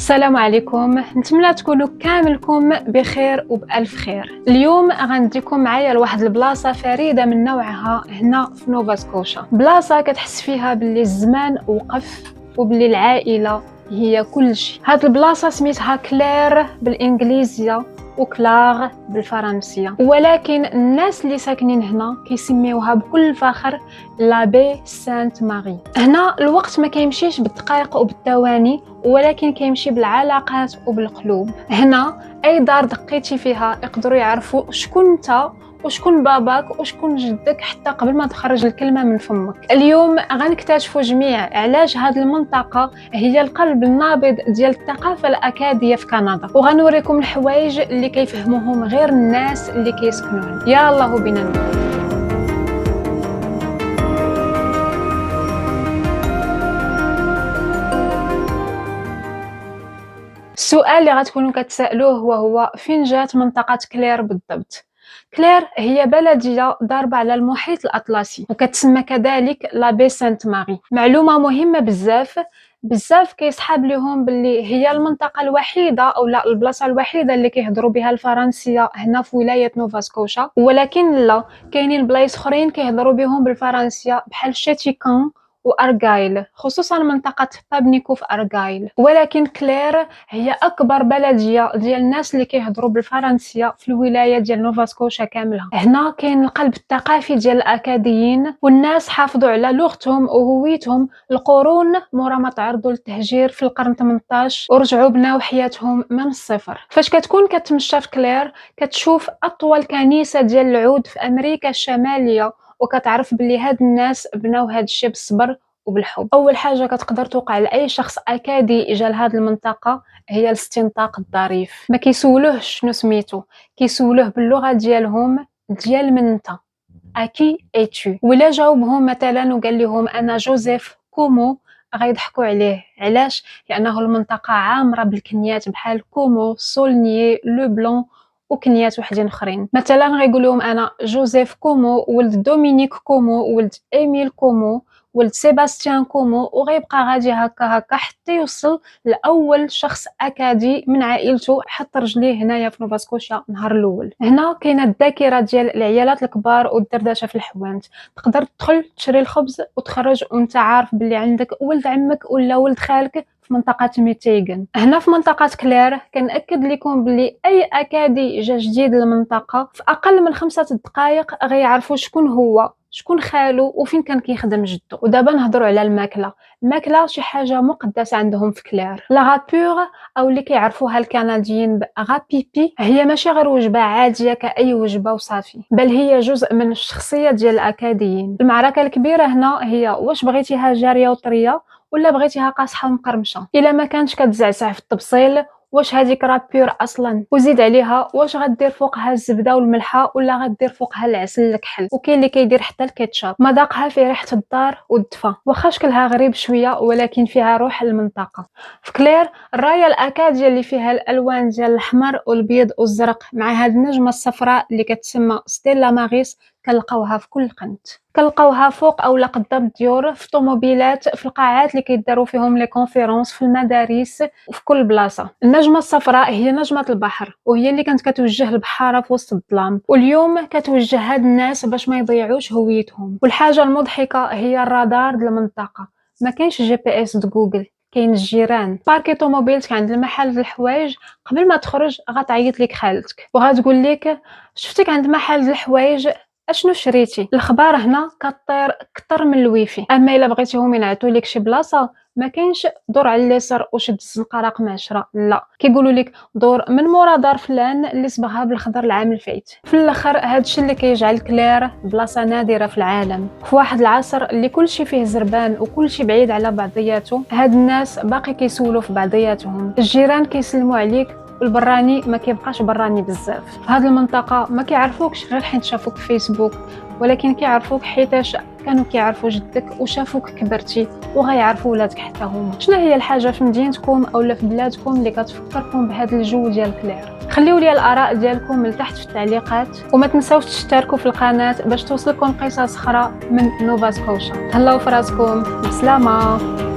السلام عليكم، نتمنى تكونوا كاملكم بخير وبألف خير. اليوم غنديكم معايا لواحد البلاصه فريده من نوعها هنا في نوفا سكوشا. بلاصه كتحس فيها باللي الزمان وقف وباللي العائله هي كل شيء. هاد البلاصه سميتها كلير بالانجليزيه وكلاغ بالفرنسيه، ولكن الناس اللي ساكنين هنا كيسميوها بكل فخر لابي سانت ماري. هنا الوقت ما كيمشيش بالدقائق وبالثواني، ولكن كيمشي بالعلاقات وبالقلوب. هنا اي دار دقيتي فيها يقدروا يعرفوا شكون انت وشكون باباك وشكون جدك حتى قبل ما تخرج الكلمه من فمك. اليوم غنكتشفوا جميع علاش هذه المنطقه هي القلب النابض ديال الثقافه الاكاديه في كندا، وغنوريكم الحوايج اللي كيفهموهم غير الناس اللي كيسكنون. يا الله بنا نبدا. السؤال اللي غتكونوا كتسالوه وهو فين جات منطقه كلير بالضبط؟ كلير هي بلديه ضاربه على المحيط الاطلسي وكتسمى كذلك لابي سانت ماري. معلومه مهمه بزاف كيسحاب لهم باللي هي المنطقه الوحيده او لا البلاصه الوحيده اللي كيهضروا بها الفرنسيه هنا في ولايه نوفا سكوشا، ولكن لا، كاينين بلايص اخرين كيهضروا بهم بالفرنسيه بحال شاتيكان وأرغايل، خصوصا منطقة بابنيكو في أرغايل. ولكن كلير هي أكبر بلدية ديال الناس اللي كيهضروا بالفرنسية في الولاية ديال نوفا سكوشا كاملها. هنا كاين القلب الثقافي ديال الأكاديين، والناس حافظوا على لغتهم وهويتهم القرون مورا ما تعرضوا للتهجير في القرن 18 ورجعوا بناو حياتهم من الصفر. فاش كتكون كتمشى في كلير كتشوف أطول كنيسة ديال العود في أمريكا الشمالية، وكتعرف بلي هاد الناس بناو هاد الشيء بالصبر وبالحب. اول حاجه كتقدر توقع لاي شخص اكادي اجا لهاد المنطقه هي الاستنطاق الظريف. ما كيسولوهش شنو سميتو، كيسولوه باللغه ديالهم ديال من انت، اكي ايتو. ولا جاوبهم مثلا وقال لهم انا جوزيف كومو غيضحكوا عليه. علاش؟ لانه المنطقه عامره بالكنيات بحال كومو، سولنيي، لو بلون وكنيات وحدين اخرين. مثلا غيقول لهم انا جوزيف كومو ولد دومينيك كومو ولد ايميل كومو ولد سيباستيان كومو، وغيبقى غادي هكا حتى يوصل لاول شخص اكادي من عائلته حط رجليه هنايا في نوفا سكوشا نهار الاول. هنا كاينه الذاكره ديال العيالات الكبار والدردشه في الحوانت. تقدر تدخل تشري الخبز وتخرج وانت عارف باللي عندك ولد عمك ولا ولد خالك في منطقة ميتيغن. هنا في منطقة كلير كنأكد لكم بلي أي أكادي جا جديد للمنطقة في أقل من 5 دقائق غيعرفوا شكون هو، شكون خالو، وفين كان كيخدم جدو. ودابا نهضروا على الماكله شي حاجه مقدسه عندهم في كلير. لا غابور او اللي كيعرفوها الكنديين بغابيبي هي ماشي غير وجبه عاديه كاي وجبه وصافي، بل هي جزء من الشخصيه ديال الاكاديين. المعركه الكبيره هنا هي واش بغيتيها جاريه وطريه ولا بغيتيها قاصحه ومقرمشه. الا ما كانش كتزعزع في التبصيل واش هذيك رابور اصلا، وزيد عليها واش غدير فوقها الزبده والملحه ولا غدير فوقها العسل الكحل، وكاين اللي كيدير حتى الكاتشاب. مذاقها فيه ريحه الدار والدفا، واخا شكلها غريب شويه ولكن فيها روح المنطقه. في كلير الرايه الاكاديه اللي فيها الالوان ديال الاحمر والابيض والزرق مع هاد النجمه الصفراء اللي كتسمى ستيلا ماريس كنلقاوها في كل قنت. كنلقاوها فوق اولا قدام الديور، في طوموبيلات، في القاعات اللي كيداروا فيهم لي كونفيرونس، في المدارس، وفي كل بلاصه. النجمه الصفراء هي نجمه البحر، وهي اللي كانت كتوجه البحاره في وسط الظلام، واليوم كتوجه هاد الناس باش ما يضيعوش هويتهم. والحاجه المضحكه هي الرادار ديال المنطقه. ما كاينش جي بي اس د جوجل، كاين الجيران. باركي طوموبيلتك عند المحل ديال الحوايج، قبل ما تخرج غتعيط لك خالتك وغتقول لك شفتك عند محل ديال الحوايج اشنو شريتي. الاخبار هنا كطير اكثر من الويفي. اما الا بغيتيهم ينعتوا لك شي بلاصه ما كاينش دور على اليسار وشد الزنقه رقم 10، لا، كيقولوا لك دور من مورا دار فلان اللي صبغها بالخضر العام الفايت. في الاخر هادشي اللي كيجعل كلير بلاصه نادره في العالم. في واحد العصر اللي كلشي فيه زربان وكلشي بعيد على بعضياته، هاد الناس باقي كيسولوا في بعضياتهم. الجيران كيسلموا عليك والبراني ما كيبقاش براني بزاف. في هذه المنطقه ما كيعرفوكش غير حيت شافوك في فيسبوك، ولكن كيعرفوك حيتاش كانوا كيعرفوا جدك وشافوك كبرتي وغيعرفوا ولادك حتى هما. شنو هي الحاجه في مدينتكم اولا في بلادكم اللي كتفكركم بهذا الجو ديال كلير؟ خليوا لي الاراء ديالكم من تحت في التعليقات، وما تنساوش تشتركوا في القناه باش توصلكم قصص اخرى من نوفا سكوشا. تهلاو في راسكم، بسلامه.